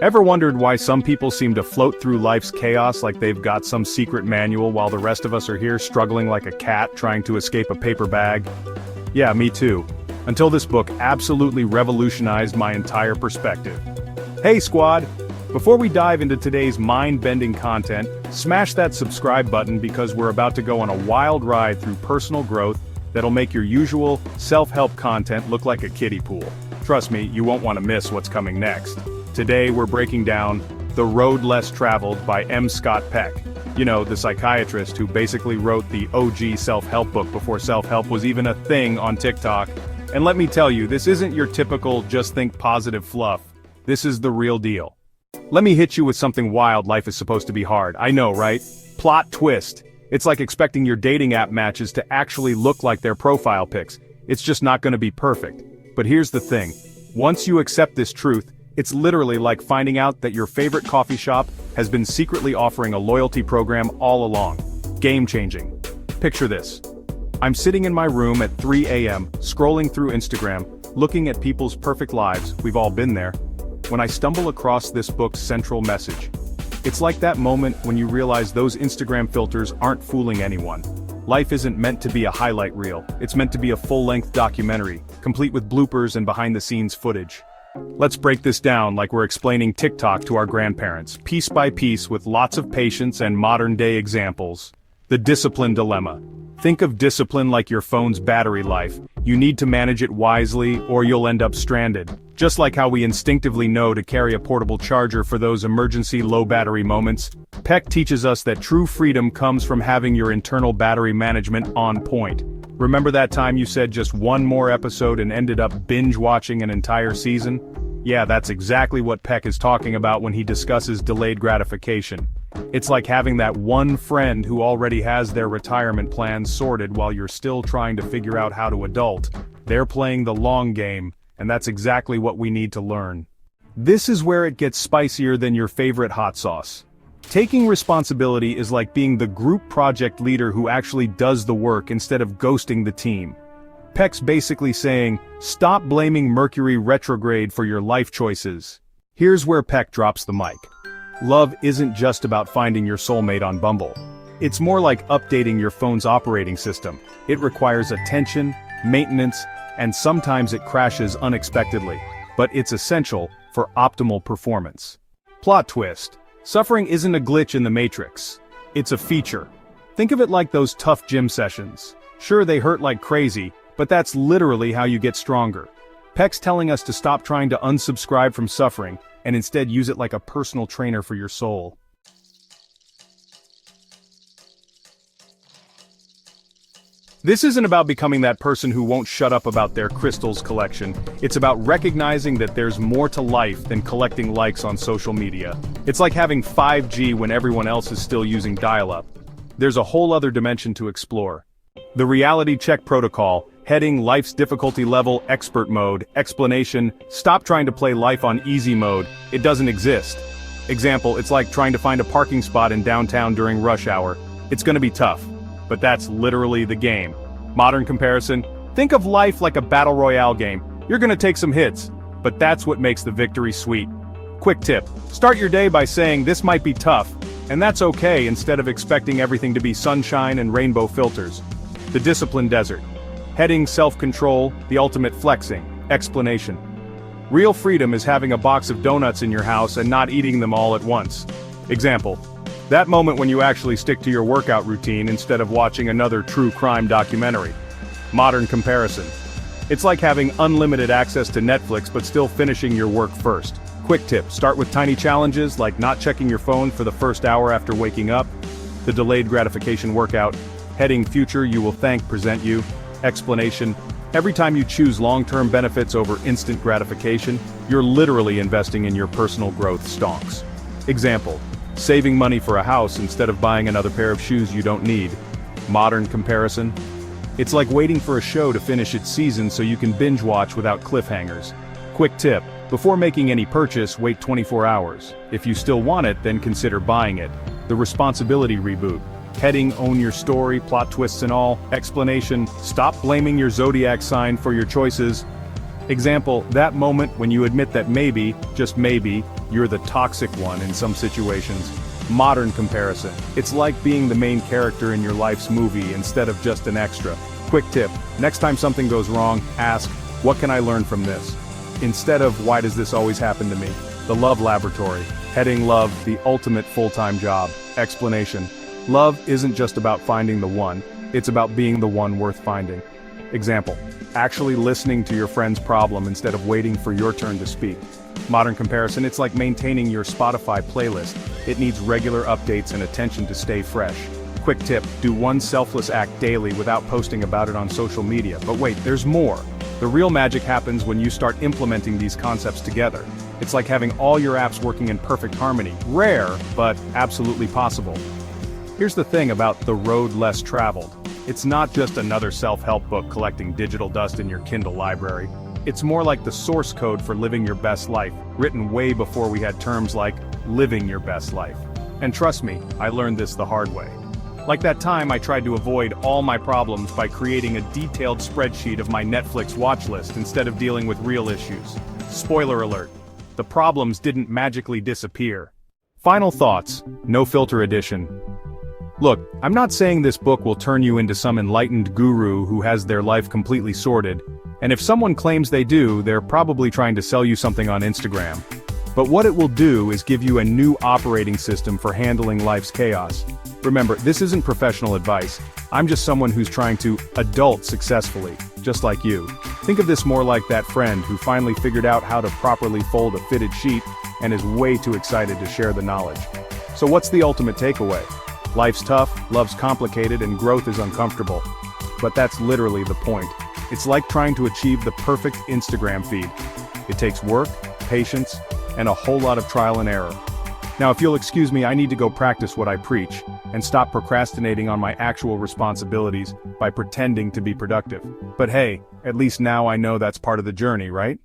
Ever wondered why some people seem to float through life's chaos like they've got some secret manual while the rest of us are here struggling like a cat trying to escape a paper bag? Yeah, me too. Until this book absolutely revolutionized my entire perspective. Hey squad! Before we dive into today's mind-bending content, smash that subscribe button because we're about to go on a wild ride through personal growth that'll make your usual self-help content look like a kiddie pool. Trust me, you won't want to miss what's coming next. Today we're breaking down The Road Less Traveled by M. Scott Peck. You know, the psychiatrist who basically wrote the OG self-help book before self-help was even a thing on TikTok. And let me tell you, this isn't your typical just think positive fluff. This is the real deal. Let me hit you with something wild. Life is supposed to be hard. I know, right? Plot twist. It's like expecting your dating app matches to actually look like their profile pics. It's just not going to be perfect. But here's the thing. Once you accept this truth, it's literally like finding out that your favorite coffee shop has been secretly offering a loyalty program all along. Game-changing. Picture this. I'm sitting in my room at 3 a.m., scrolling through Instagram, looking at people's perfect lives, we've all been there, when I stumble across this book's central message. It's like that moment when you realize those Instagram filters aren't fooling anyone. Life isn't meant to be a highlight reel, it's meant to be a full-length documentary, complete with bloopers and behind-the-scenes footage. Let's break this down like we're explaining TikTok to our grandparents, piece by piece with lots of patience and modern-day examples. The discipline dilemma. Think of discipline like your phone's battery life. You need to manage it wisely or you'll end up stranded. Just like how we instinctively know to carry a portable charger for those emergency low-battery moments, Peck teaches us that true freedom comes from having your internal battery management on point. Remember that time you said just one more episode and ended up binge-watching an entire season? Yeah, that's exactly what Peck is talking about when he discusses delayed gratification. It's like having that one friend who already has their retirement plans sorted while you're still trying to figure out how to adult. They're playing the long game, and that's exactly what we need to learn. This is where it gets spicier than your favorite hot sauce. Taking responsibility is like being the group project leader who actually does the work instead of ghosting the team. Peck's basically saying, stop blaming Mercury retrograde for your life choices. Here's where Peck drops the mic. Love isn't just about finding your soulmate on Bumble. It's more like updating your phone's operating system. It requires attention, maintenance, and sometimes it crashes unexpectedly. But it's essential for optimal performance. Plot twist. Suffering isn't a glitch in the Matrix. It's a feature. Think of it like those tough gym sessions. Sure, they hurt like crazy, but that's literally how you get stronger. Peck's telling us to stop trying to unsubscribe from suffering, and instead use it like a personal trainer for your soul. This isn't about becoming that person who won't shut up about their crystals collection. It's about recognizing that there's more to life than collecting likes on social media. It's like having 5G when everyone else is still using dial-up. There's a whole other dimension to explore. The reality check protocol, heading life's difficulty level, expert mode, explanation, stop trying to play life on easy mode, it doesn't exist. Example, it's like trying to find a parking spot in downtown during rush hour. It's gonna be tough. But that's literally the game. Modern comparison, think of life like a battle royale game. You're gonna take some hits, but that's what makes the victory sweet. Quick tip, start your day by saying this might be tough, and that's okay instead of expecting everything to be sunshine and rainbow filters. The discipline desert. Heading self-control, the ultimate flexing. Explanation. Real freedom is having a box of donuts in your house and not eating them all at once. Example. That moment when you actually stick to your workout routine instead of watching another true crime documentary. Modern comparison. It's like having unlimited access to Netflix but still finishing your work first. Quick tip, start with tiny challenges like not checking your phone for the first hour after waking up. The delayed gratification workout. Heading future you will thank present you. Explanation. Every time you choose long-term benefits over instant gratification, you're literally investing in your personal growth stonks. Example. Saving money for a house instead of buying another pair of shoes you don't need. Modern comparison. It's like waiting for a show to finish its season so you can binge watch without cliffhangers. Quick tip, before making any purchase, wait 24 hours. If you still want it, then consider buying it. The responsibility reboot. Heading own your story, plot twists and all. Explanation, stop blaming your zodiac sign for your choices. Example, that moment when you admit that maybe, just maybe, you're the toxic one in some situations. Modern comparison. It's like being the main character in your life's movie instead of just an extra. Quick tip, next time something goes wrong, ask, what can I learn from this? Instead of, why does this always happen to me? The Love Laboratory. Heading Love, the ultimate full-time job. Explanation. Love isn't just about finding the one, it's about being the one worth finding. Example. Actually listening to your friend's problem instead of waiting for your turn to speak. Modern comparison, it's like maintaining your Spotify playlist. It needs regular updates and attention to stay fresh. Quick tip, do one selfless act daily without posting about it on social media. But wait, there's more. The real magic happens when you start implementing these concepts together. It's like having all your apps working in perfect harmony. Rare, but absolutely possible. Here's the thing about The Road Less Traveled. It's not just another self-help book collecting digital dust in your Kindle library. It's more like the source code for living your best life, written way before we had terms like living your best life. And trust me, I learned this the hard way. Like that time I tried to avoid all my problems by creating a detailed spreadsheet of my Netflix watch list instead of dealing with real issues. Spoiler alert, the problems didn't magically disappear. Final thoughts, no filter edition. Look, I'm not saying this book will turn you into some enlightened guru who has their life completely sorted, and if someone claims they do, they're probably trying to sell you something on Instagram. But what it will do is give you a new operating system for handling life's chaos. Remember, this isn't professional advice. I'm just someone who's trying to adult successfully, just like you. Think of this more like that friend who finally figured out how to properly fold a fitted sheet and is way too excited to share the knowledge. So what's the ultimate takeaway? Life's tough, love's complicated, and growth is uncomfortable. But that's literally the point. It's like trying to achieve the perfect Instagram feed. It takes work, patience, and a whole lot of trial and error. Now if you'll excuse me, I need to go practice what I preach, and stop procrastinating on my actual responsibilities by pretending to be productive. But hey, at least now I know that's part of the journey, right?